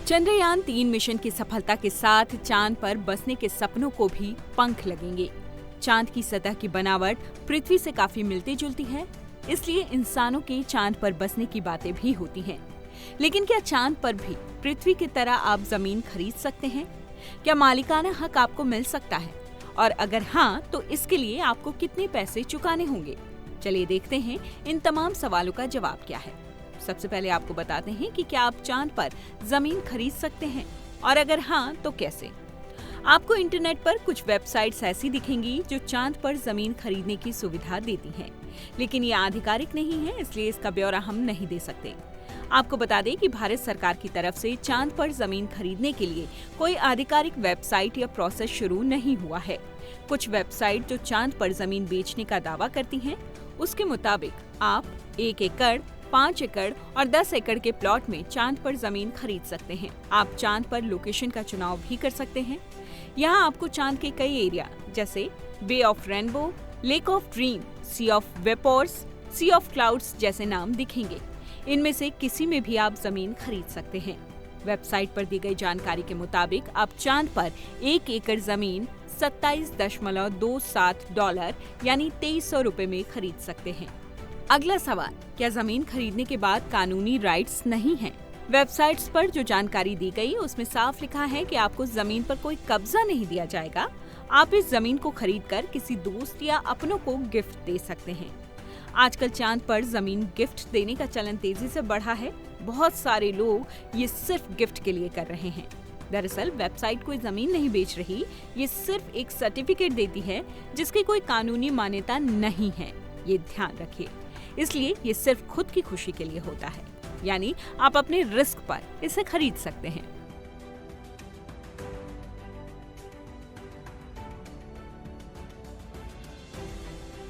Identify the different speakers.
Speaker 1: Chandrayaan-3 mission की सफलता के साथ चांद पर बसने के सपनों को भी पंख लगेंगे। चांद की सतह की बनावट पृथ्वी से काफी मिलती जुलती है, इसलिए इंसानों के चांद पर बसने की बातें भी होती हैं। लेकिन क्या चांद पर भी पृथ्वी की तरह आप जमीन खरीद सकते हैं? क्या मालिकाना हक आपको मिल सकता है? और अगर हाँ, तो इसके लिए आपको कितने पैसे चुकाने होंगे? चलिए देखते हैं इन तमाम सवालों का जवाब क्या है। सबसे पहले आपको बताते हैं कि क्या आप चांद पर जमीन खरीद सकते हैं, और अगर हाँ, तो कैसे? आपको इंटरनेट पर कुछ वेबसाइट्स ऐसी दिखेंगी जो चांद पर जमीन खरीदने की सुविधा देती हैं, लेकिन ये आधिकारिक नहीं है, इसलिए इसका ब्यौरा हम नहीं दे सकते। आपको बता दें कि भारत सरकार की तरफ से चांद पर जमीन खरीदने के लिए कोई आधिकारिक वेबसाइट या प्रोसेस शुरू नहीं हुआ है। कुछ वेबसाइट जो चांद पर जमीन बेचने का दावा करती हैं, उसके मुताबिक आप 1 एकड़, 5 एकड़ और 10 एकड़ के प्लॉट में चांद पर जमीन खरीद सकते हैं। आप चांद पर लोकेशन का चुनाव भी कर सकते हैं। यहाँ आपको चांद के कई एरिया जैसे bay of rainbow, lake of dream, sea of vapours, sea of clouds जैसे नाम दिखेंगे। इनमें से किसी में भी आप जमीन खरीद सकते हैं। वेबसाइट पर दी गई जानकारी के मुताबिक आप चांद पर 1 एकड़ जमीन $27.27 यानी ₹2300 में खरीद सकते हैं। अगला सवाल, क्या जमीन खरीदने के बाद कानूनी राइट्स नहीं हैं? वेबसाइट्स पर जो जानकारी दी गई उसमें साफ लिखा है कि आपको जमीन पर कोई कब्जा नहीं दिया जाएगा। आप इस जमीन को खरीदकर किसी दोस्त या अपनों को गिफ्ट दे सकते हैं। आजकल चांद पर जमीन गिफ्ट देने का चलन तेजी से बढ़ा है। बहुत सारे लोग ये सिर्फ गिफ्ट के लिए कर रहे हैं। दरअसल वेबसाइट कोई जमीन नहीं बेच रही, ये सिर्फ एक सर्टिफिकेट देती है जिसकी कोई कानूनी मान्यता नहीं है। ये ध्यान रखिए। इसलिए ये सिर्फ खुद की खुशी के लिए होता है, यानी आप अपने रिस्क पर इसे खरीद सकते हैं।